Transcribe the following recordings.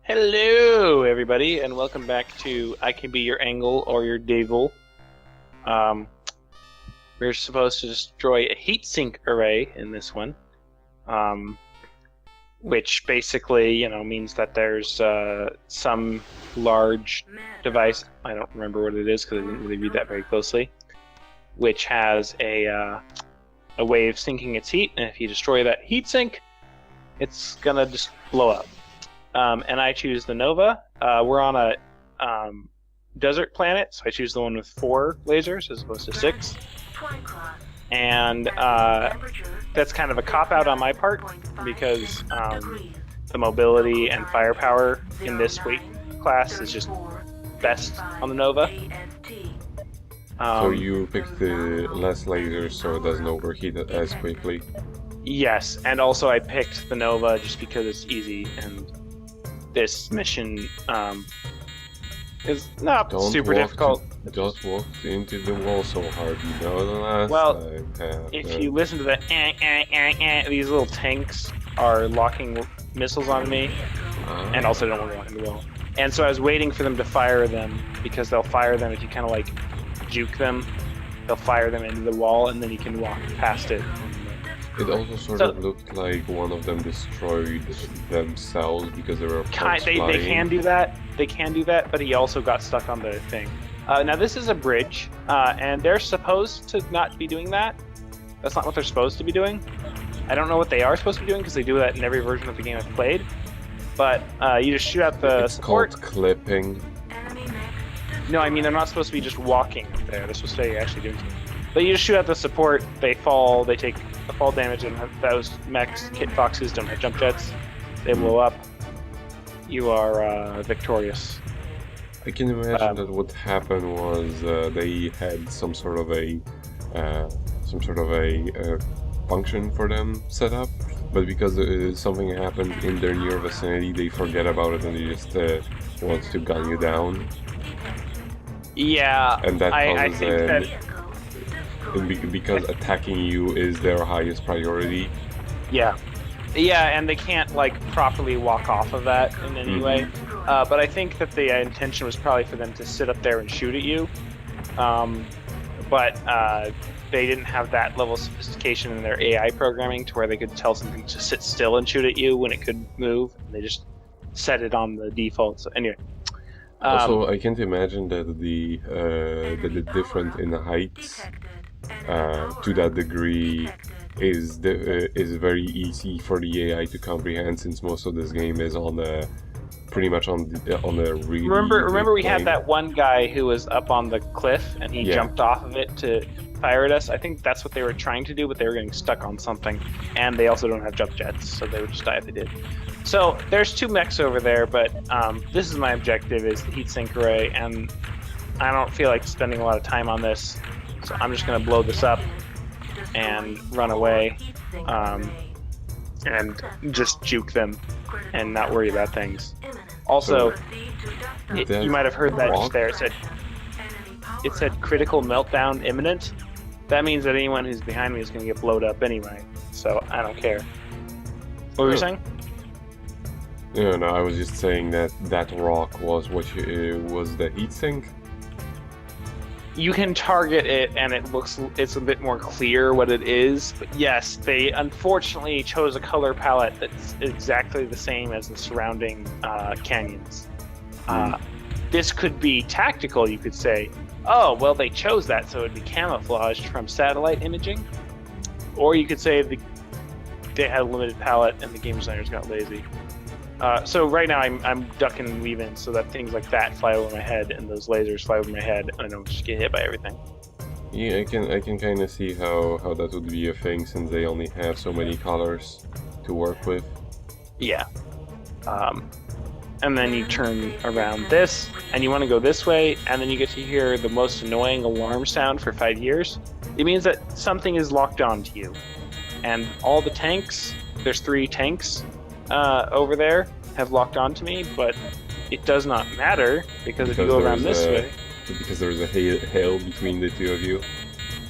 Hello, everybody, and welcome back to I Can Be Your Angle or Your Devil. We're supposed to destroy a heatsink array in this one, which basically, means that there's some large device. I don't remember what it is because I didn't really read that very closely, which has a way of sinking its heat, and if you destroy that heatsink, it's gonna just blow up. And I choose the Nova. We're on a desert planet, so I choose the one with 4 lasers as opposed to 6. And that's kind of a cop-out on my part, because the mobility and firepower in this weight class is just best on the Nova. So you picked the less lasers so it doesn't overheat it as quickly? Yes, and also I picked the Nova just because it's easy, and this mission is not super difficult. Just walk into the wall so hard, the last time. If you listen to the these little tanks are locking missiles on me, and also don't want to walk in the wall. And so I was waiting for them to fire them, because they'll fire them if you kind of like juke them. They'll fire them into the wall, and then you can walk past it. It also sort of looked like one of them destroyed themselves because they were they can do that. They can do that, but he also got stuck on the thing. Now this is a bridge, and they're supposed to not be doing that. That's not what they're supposed to be doing. I don't know what they are supposed to be doing because they do that in every version of the game I've played. But you just shoot out the support. It's called clipping. No, I mean they're not supposed to be just walking up there. They're supposed to be actually doing something. But you just shoot out the support. They fall. They take fall damage, and those mechs, kit foxes, don't have jump jets. They blow up. You are victorious. I can imagine that what happened was they had some sort of a function for them set up, but because something happened in their near vicinity, they forget about it and they just want to gun you down. Yeah, and that I causes think that. Because attacking you is their highest priority. Yeah, and they can't like properly walk off of that in any way. But I think that the intention was probably for them to sit up there and shoot at you. But they didn't have that level of sophistication in their AI programming to where they could tell something to sit still and shoot at you when it could move. They just set it on the default. So anyway. Also, I can't imagine that the difference in heights to that degree is very easy for the AI to comprehend, since most of this game is on pretty much on the really. Remember we had that one guy who was up on the cliff and he jumped off of it to fire at us. I think that's what they were trying to do, but they were getting stuck on something, and they also don't have jump jets, so they would just die if they did. So there's 2 mechs over there, but this is my objective: is the heatsink array, and I don't feel like spending a lot of time on this. So I'm just going to blow this up and run away, and just juke them and not worry about things. Also, you might have heard that just there. It said critical meltdown imminent. That means that anyone who's behind me is going to get blowed up anyway, so I don't care. What were you saying? No, I was just saying that rock was was the heatsink. You can target it, and it's a bit more clear what it is. But yes, they unfortunately chose a color palette that's exactly the same as the surrounding canyons. This could be tactical, you could say. Oh, well, they chose that, so it'd be camouflaged from satellite imaging. Or you could say they had a limited palette, and the game designers got lazy. So right now I'm ducking and weaving so that things like that fly over my head and those lasers fly over my head and I don't just get hit by everything. Yeah, I can kind of see how that would be a thing, since they only have so many colors to work with. Yeah. And then you turn around this, and you want to go this way, and then you get to hear the most annoying alarm sound for 5 years. It means that something is locked onto you. And all the tanks, there's 3 tanks over there, have locked onto me, but it does not matter, because if you go around this way... Because there's a hill between the 2 of you?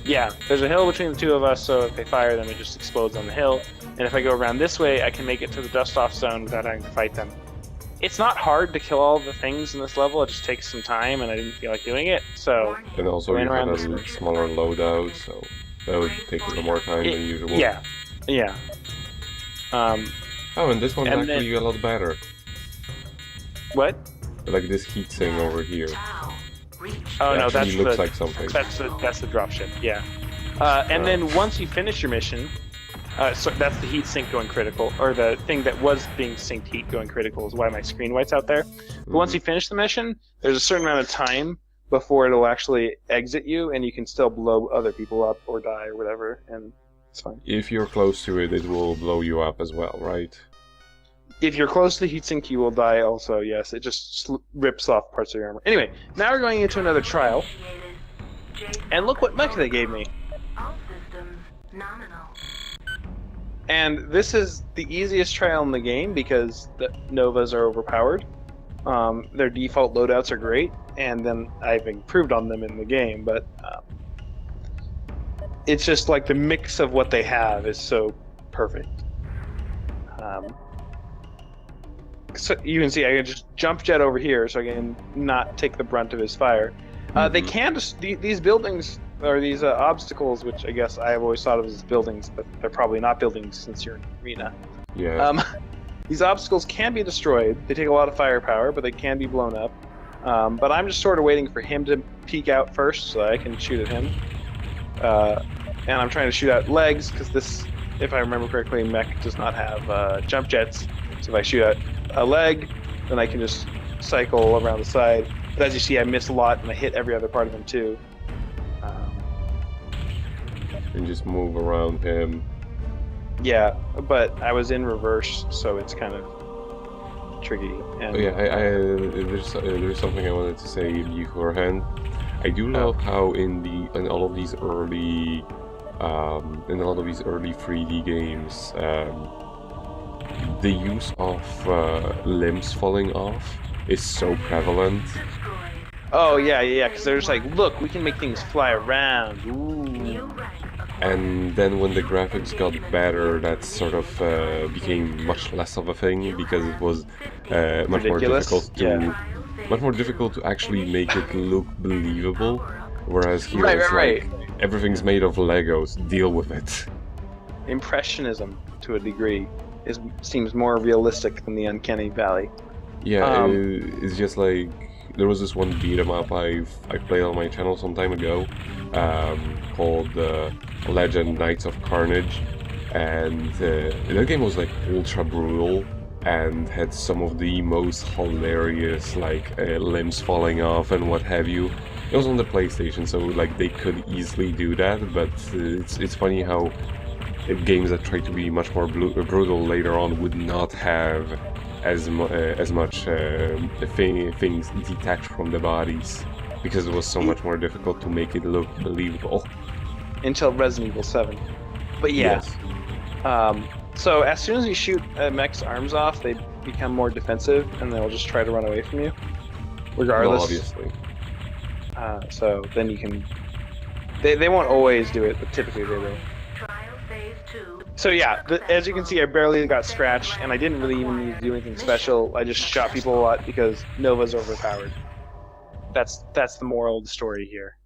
Yeah, there's a hill between the 2 of us, so if they fire them, it just explodes on the hill. And if I go around this way, I can make it to the dust-off zone without having to fight them. It's not hard to kill all the things in this level. It just takes some time, and I didn't feel like doing it. So And also ran you had around a this. smaller loadout, so that would take a little more time than usual. Yeah, yeah. Oh, and this one's And actually a lot better. What? Like this heat thing over here. Oh It no, actually that's looks the like something. that's the dropship. Yeah. And then once you finish your mission, so that's the heat sink going critical, or the thing that was being synced heat going critical is why my screen white's out there. But once you finish the mission, there's a certain amount of time before it'll actually exit you, and you can still blow other people up or die or whatever, and it's fine. If you're close to it, it will blow you up as well, right? If you're close to the heatsink, you will die also, yes. It just rips off parts of your armor. Anyway, now we're going into another trial. And look what mech they gave me. And this is the easiest trial in the game because the Novas are overpowered. Their default loadouts are great, and then I've improved on them in the game, but it's just like the mix of what they have is so perfect. So you can see I can just jump jet over here so I can not take the brunt of his fire. They can just, these buildings, or these obstacles, which I guess I have always thought of as buildings, but they're probably not buildings since you're in an arena. Yeah. These obstacles can be destroyed. They take a lot of firepower, but they can be blown up. But I'm just sort of waiting for him to peek out first so that I can shoot at him. And I'm trying to shoot out legs, because this, if I remember correctly, mech does not have jump jets. So if I shoot out a leg, then I can just cycle around the side. But as you see, I miss a lot, and I hit every other part of him too. And just move around him. Yeah, but I was in reverse, so it's kind of tricky. And, Oh, yeah, there's something I wanted to say beforehand. I do love how in all of these early 3D games, the use of limbs falling off is so prevalent. oh yeah, because they're just like, look, we can make things fly around. Ooh. And then when the graphics got better, that sort of became much less of a thing because it was much more difficult to actually make it look believable. Whereas here it's like everything's made of Legos. Deal with it. Impressionism, to a degree, seems more realistic than the Uncanny Valley. Yeah, it's just like there was this one beat 'em up I played on my channel some time ago, called Legend Knights of Carnage, and that game was like ultra brutal and had some of the most hilarious limbs falling off and what have you. It was on the PlayStation, so like they could easily do that, but it's funny how games that try to be much more brutal later on would not have as much things detached from the bodies, because it was so much more difficult to make it look believable. Until Resident Evil 7. But yeah. Yes. So as soon as you shoot a mech's arms off, they become more defensive, and they'll just try to run away from you, regardless. Well, obviously. So then you can... They won't always do it, but typically they will. So yeah, as you can see, I barely got scratched, and I didn't really even need to do anything special. I just shot people a lot because Nova's overpowered. That's the moral of the story here.